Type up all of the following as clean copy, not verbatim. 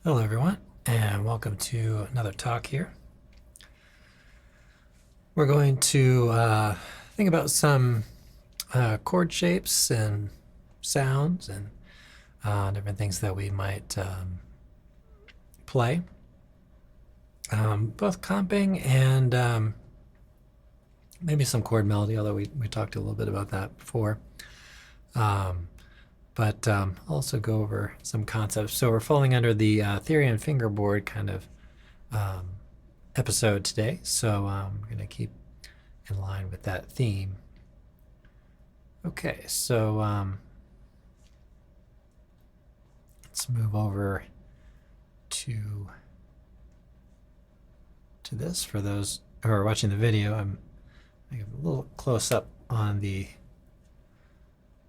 Hello everyone, and welcome to another talk here. We're going to think about some chord shapes and sounds and different things that we might play. Both comping and maybe some chord melody, although we talked a little bit about that before. But I'll also go over some concepts. So we're falling under the theory and fingerboard kind of episode today. So I'm going to keep in line with that theme. Okay, so let's move over to this. For those who are watching the video, I'm a little close up on the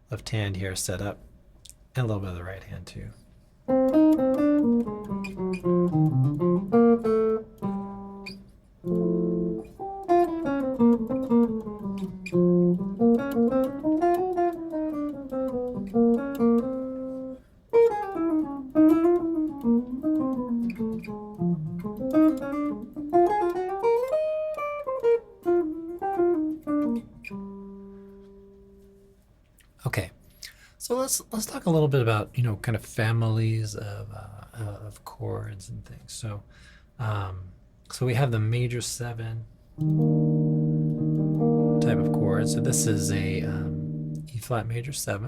left hand here set up, and a little bit of the right hand too. Okay, so let's talk a little bit about kind of families of chords and things. So so we have the major 7 type of chord. So this is a E flat major 7.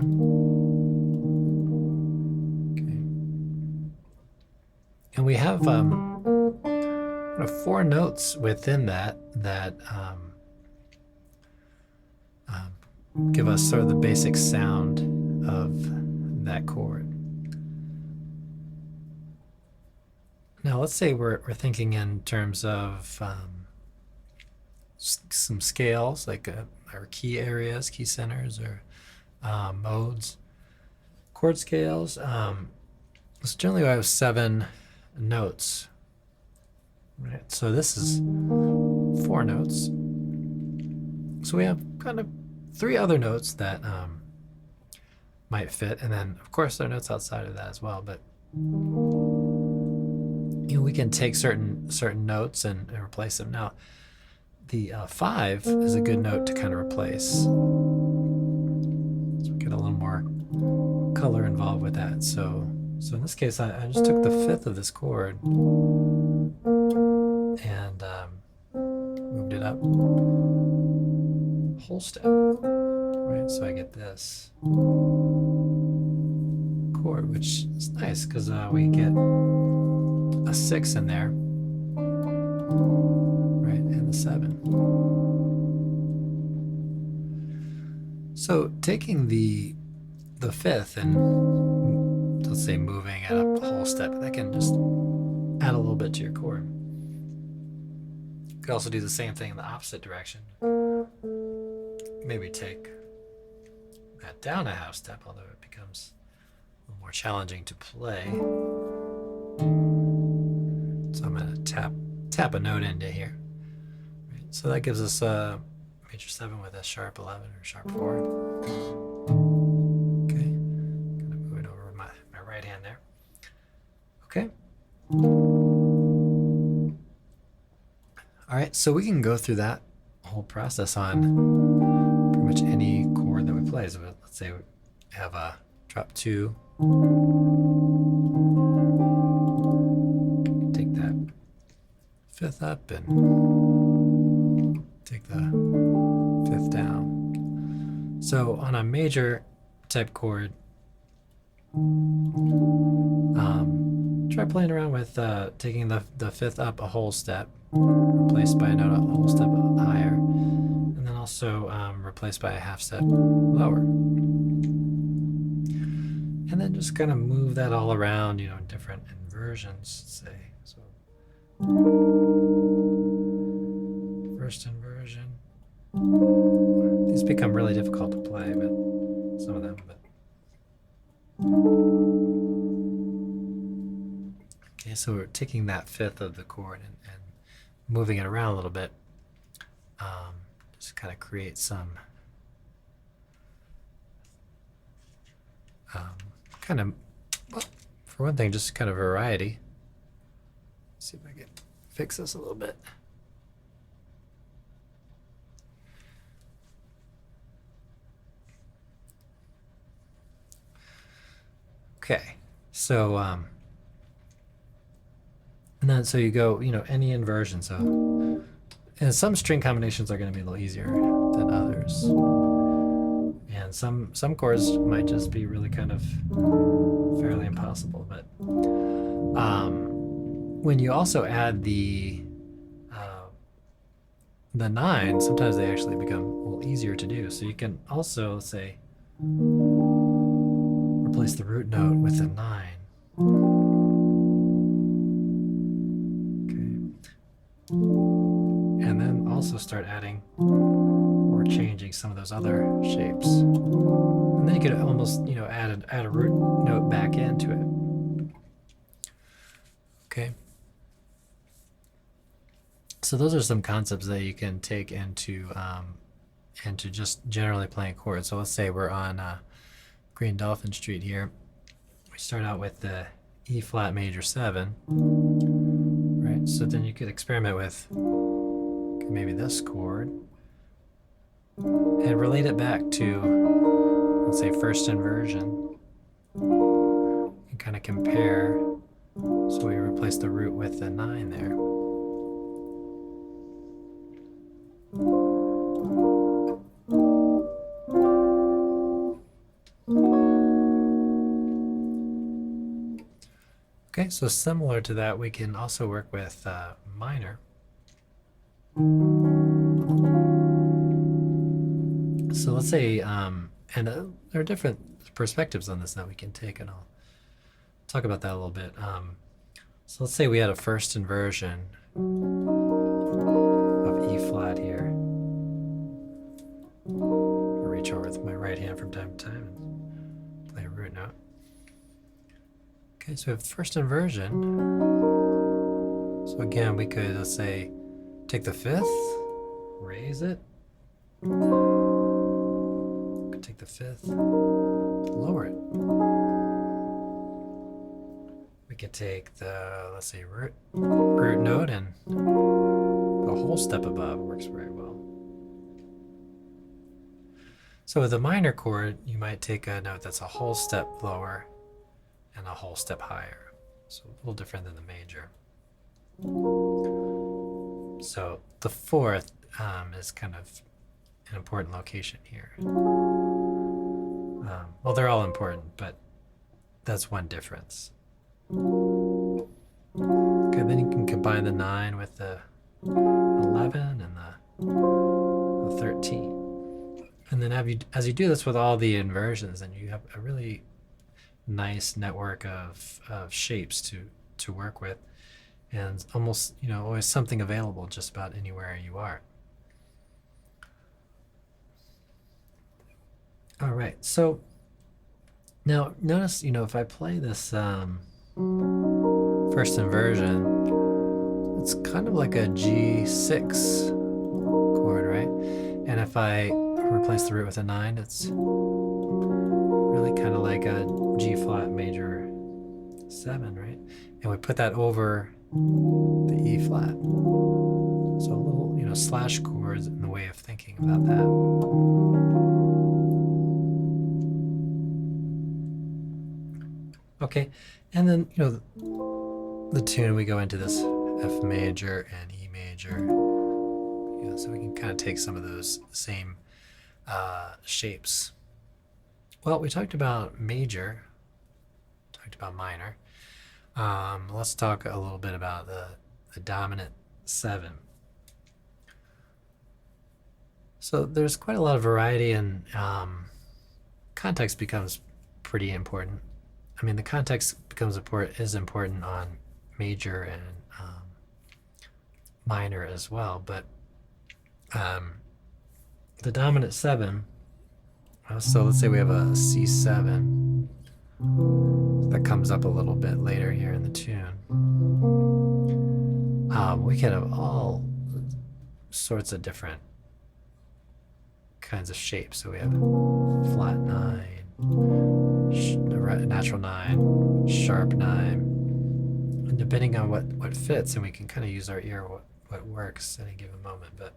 Okay, and we have kind of 4 notes within that give us sort of the basic sound of that chord. Now let's say we're thinking in terms of some scales, like our key areas, key centers, or modes. Chord scales, so generally we have 7 notes. Right, so this is 4 notes. So we have kind of 3 other notes that might fit, and then of course there are notes outside of that as well. But we can take certain notes and replace them. Now, the 5 is a good note to kind of replace. So we get a little more color involved with that. So in this case, I just took the 5th of this chord and moved it up whole step. Right, so I get this chord, which is nice because we get a 6 in there, right, and the 7. So taking the 5th and let's say moving it up a whole step, that can just add a little bit to your chord. You could also do the same thing in the opposite direction. Maybe take that down a half step, although it becomes a little more challenging to play. So I'm going to tap a note into here. Right, so that gives us a major 7 with a sharp 11 or sharp 4. Okay, going to move it over with my right hand there. Okay. All right, so we can go through that whole process on pretty much any chord that we play. So let's say we have a drop 2. Take that 5th up and take the 5th down. So on a major type chord, try playing around with taking the 5th up a whole step, replaced by a note a whole step higher, and then also replaced by a half step lower. And then just kind of move that all around, in different inversions, say. So first inversion. These become really difficult to play, but some of them. Okay, so we're taking that 5th of the chord and moving it around a little bit. Just kind of create some kind of, well, for one thing, just kind of variety. see if I can fix this a little bit. Okay, so and then so you go, any inversion. So, and some string combinations are going to be a little easier than others, and some chords might just be really kind of fairly impossible. But when you also add the 9, sometimes they actually become a little easier to do. So you can also, let's say, replace the root note with a 9. And then also start adding or changing some of those other shapes. And then you could almost, add a root note back into it. Okay. So those are some concepts that you can take into just generally playing chords. So let's say we're on Green Dolphin Street here. We start out with the E flat major 7. Right, so then you could experiment with maybe this chord and relate it back to, let's say, first inversion, and kind of compare. So we replace the root with the 9 there. Okay, so similar to that, we can also work with minor. So let's say, and there are different perspectives on this that we can take, and I'll talk about that a little bit. So let's say we had a first inversion of E flat here. I'll reach over with my right hand from time to time and play a root note. Okay, so we have first inversion. So again, we could, let's say, take the 5th, raise it. We could take the 5th, lower it. We could take the, let's say, root note and a whole step above. Works very well. So with a minor chord, you might take a note that's a whole step lower and a whole step higher. So a little different than the major. So the 4th is kind of an important location here. Well, they're all important, but that's one difference. Okay, then you can combine the 9 with the 11 and the 13. And then as you do this with all the inversions, then you have a really nice network of shapes to work with, and almost always something available just about anywhere you are. All right, so now notice if I play this first inversion, it's kind of like a G6 chord, right? And if I replace the root with a 9, it's really kind of like a G flat major 7, right? And we put that over the E flat. So a little, slash chords in the way of thinking about that. Okay, and then, the tune, we go into this F major and E major. So we can kind of take some of those same shapes. Well, we talked about major, talked about minor. Let's talk a little bit about the dominant 7. So there's quite a lot of variety, and context becomes pretty important. I mean, the context is important on major and minor as well, but the dominant 7, so let's say we have a C7 that comes up a little bit later here in the tune. We can have all sorts of different kinds of shapes. So we have flat 9, natural 9, sharp 9, And depending on what fits, and we can kind of use our ear what works at any given moment. But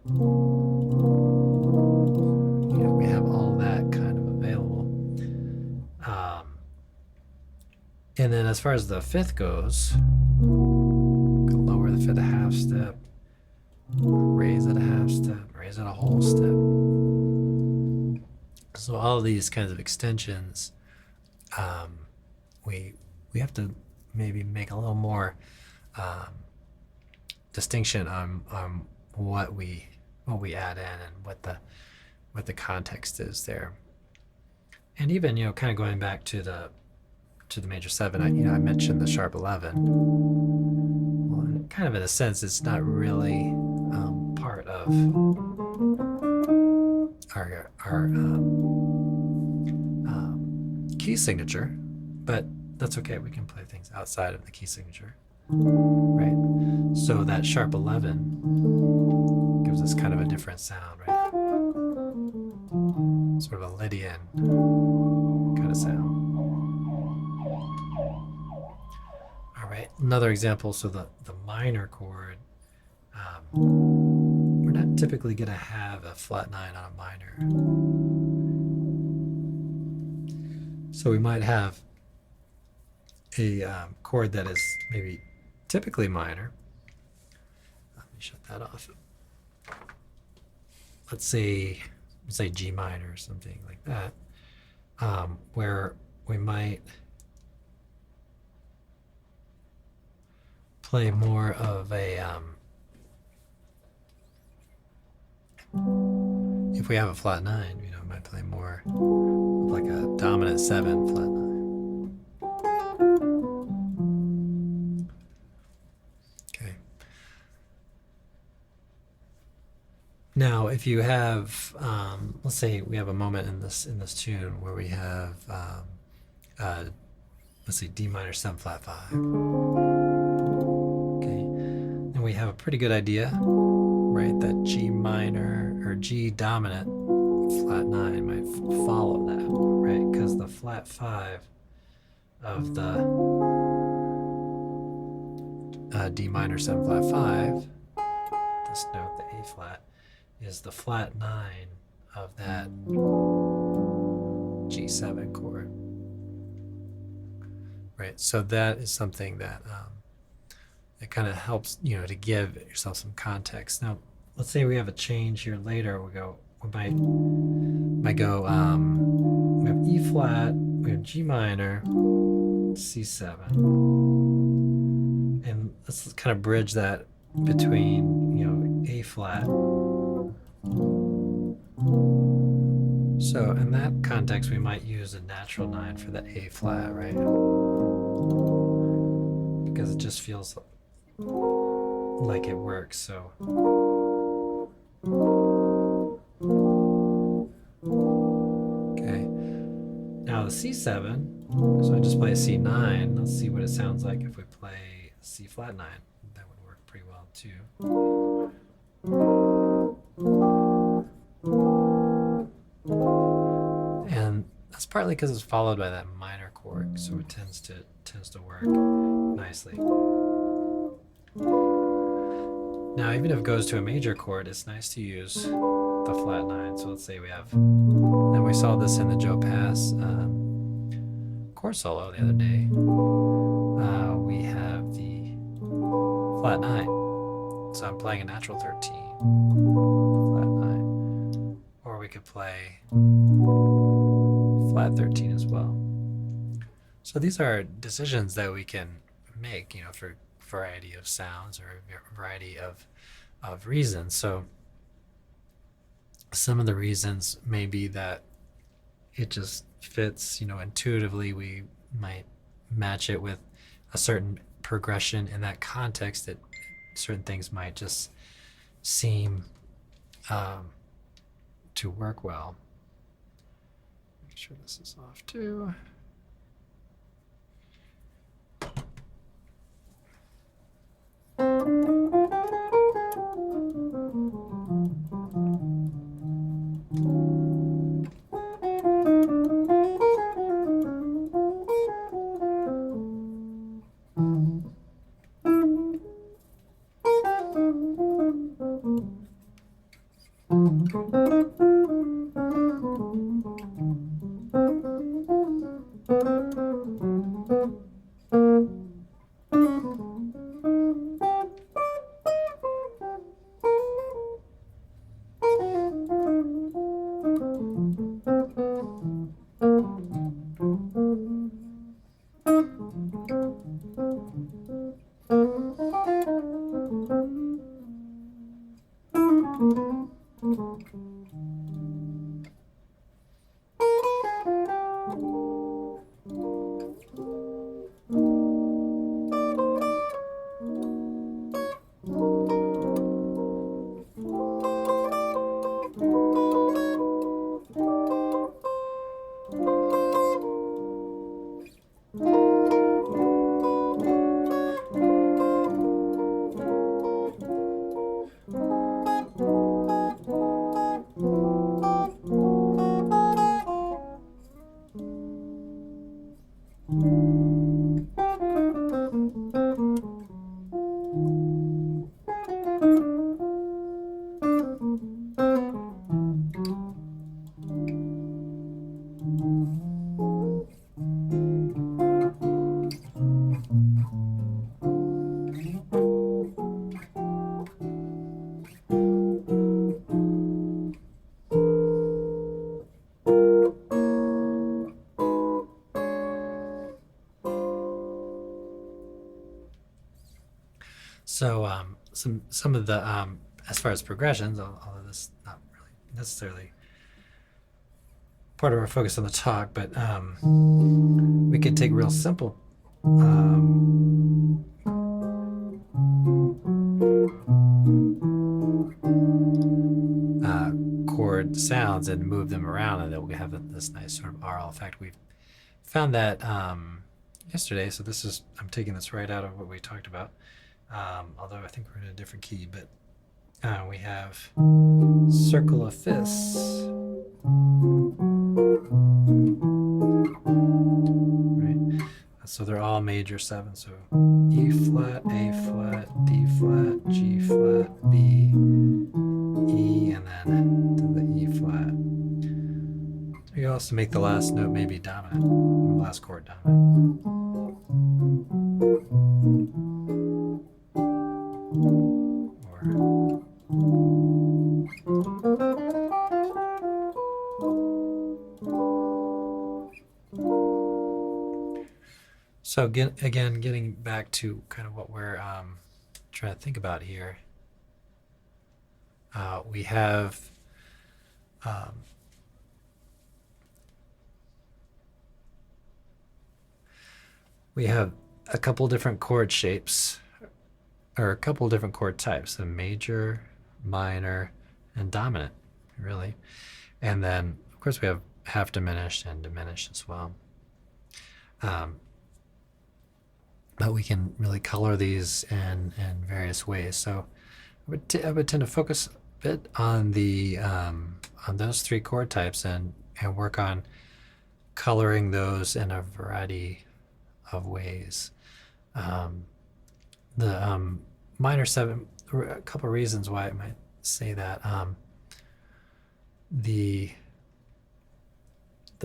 we have all that kind of available. And then as far as the fifth goes, lower the fifth a half step, raise it a half step, raise it a whole step. So all of these kinds of extensions, we have to maybe make a little more distinction on what we add in and what the context is there. And even kind of going back to the major 7, I mentioned the sharp 11. Well, kind of in a sense, it's not really part of our key signature, but that's okay. We can play things outside of the key signature, right? So that sharp 11 gives us kind of a different sound, right? Sort of a Lydian kind of sound. All right, another example. So the minor chord, we're not typically going to have a flat 9 on a minor. So we might have a chord that is maybe typically minor. Let me shut that off. Let's say G minor or something like that, where we might play more of a if we have a flat 9, we might play more of like a dominant 7 flat 9. Okay. Now, if you have, let's say we have a moment in this tune where we have, let's say D minor 7 flat 5. Okay, and we have a pretty good idea, right, that G minor or G dominant flat 9 might follow that, right? Because the flat 5 of the D minor 7 flat 5, this note, the A flat, is the flat 9 of that G7 chord, right? So that is something that it kind of helps, to give yourself some context. Now, let's say we have a change here later. We might go, we have E flat, we have G minor, C7, and let's kind of bridge that between, A flat. So in that context, we might use a natural 9 for the A flat, right? Because it just feels like it works. So okay, now the C7, so I just play a C9. Let's see what it sounds like if we play C flat 9. That would work pretty well too. And that's partly because it's followed by that minor chord, so it tends to work nicely. Now, even if it goes to a major chord, it's nice to use the flat 9. So let's say we have, and we saw this in the Joe Pass chord solo the other day. We have the flat 9. So I'm playing a natural 13, flat 9. Or we could play flat 13 as well. So these are decisions that we can make, for a variety of sounds or a variety of reasons. So some of the reasons may be that it just fits, intuitively. We might match it with a certain progression in that context, that certain things might just seem to work well. Make sure this is off too. So some of the as far as progressions, although this is not really necessarily part of our focus on the talk, but we could take real simple chord sounds and move them around, and then we have this nice sort of aural effect. We found that yesterday, so this is, I'm taking this right out of what we talked about, although I think we're in a different key, but we have circle of fists, right? So they're all major sevenths, so E flat, A flat, D flat, G flat, B, E, and then to the E flat. We can also make the last note maybe dominant, the last chord dominant. So again, getting back to kind of what we're trying to think about here, we have a couple different chord shapes, or a couple different chord types: a major, minor, and dominant, really. And then, of course, we have half diminished and diminished as well. But we can really color these in various ways. So I would tend to focus a bit on the on those three chord types and work on coloring those in a variety of ways. The minor seven, a couple of reasons why I might say that. The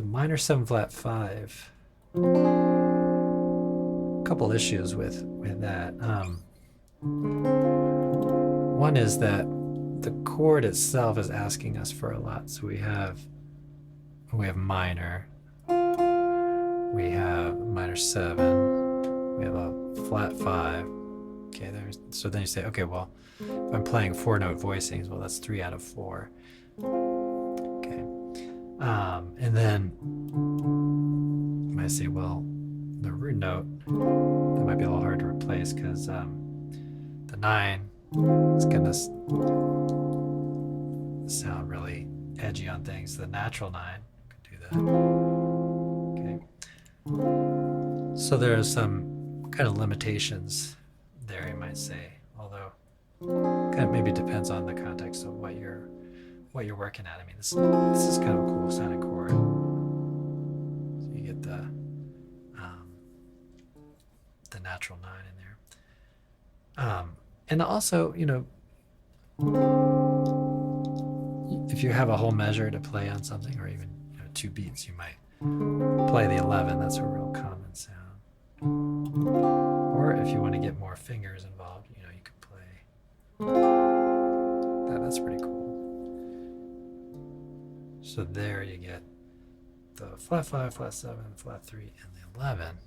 minor 7 flat 5, couple issues with that. One is that the chord itself is asking us for a lot. So we have minor, we have minor 7, we have a flat 5. Okay, so then you say, okay, well, if I'm playing 4-note voicings, well, that's 3 out of 4. Okay, and then you might say, well, the root note, that might be a little hard to replace because the 9 is going to sound really edgy on things. The natural 9 could do that. Okay. So there are some kind of limitations there, you might say, although kind of maybe depends on the context of what you're working at. I mean, this is kind of a cool sounding chord. So you get the natural 9 in there. And also, if you have a whole measure to play on something, or even 2 beats, you might play the 11. That's a real common sound. Or if you want to get more fingers involved, you could play that. That's pretty cool. So there you get the flat 5, flat 7, flat 3, and the 11.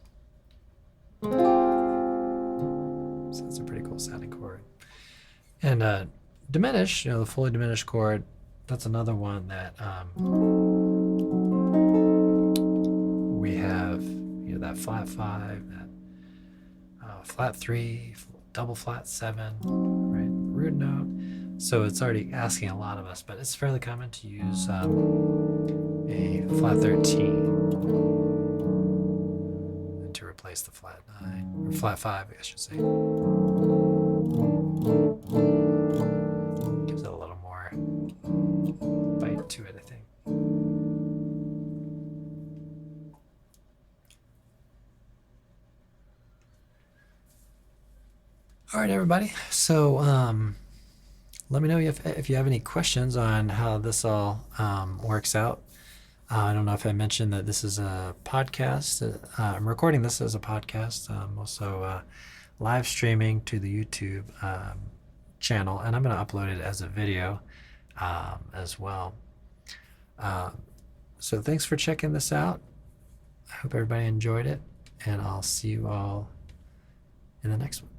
So that's a pretty cool sounding chord. And diminished, the fully diminished chord, that's another one that we have, that flat 5, that flat 3, double flat 7, right? Root note. So it's already asking a lot of us, but it's fairly common to use a flat 13 to replace the flat 9, or flat 5, I should say. Gives it a little more bite to it, I think. All right, everybody. So let me know if you have any questions on how this all works out. I don't know if I mentioned that this is a podcast. I'm recording this as a podcast. I'm also live streaming to the YouTube channel, and I'm going to upload it as a video as well. So thanks for checking this out. I hope everybody enjoyed it, and I'll see you all in the next one.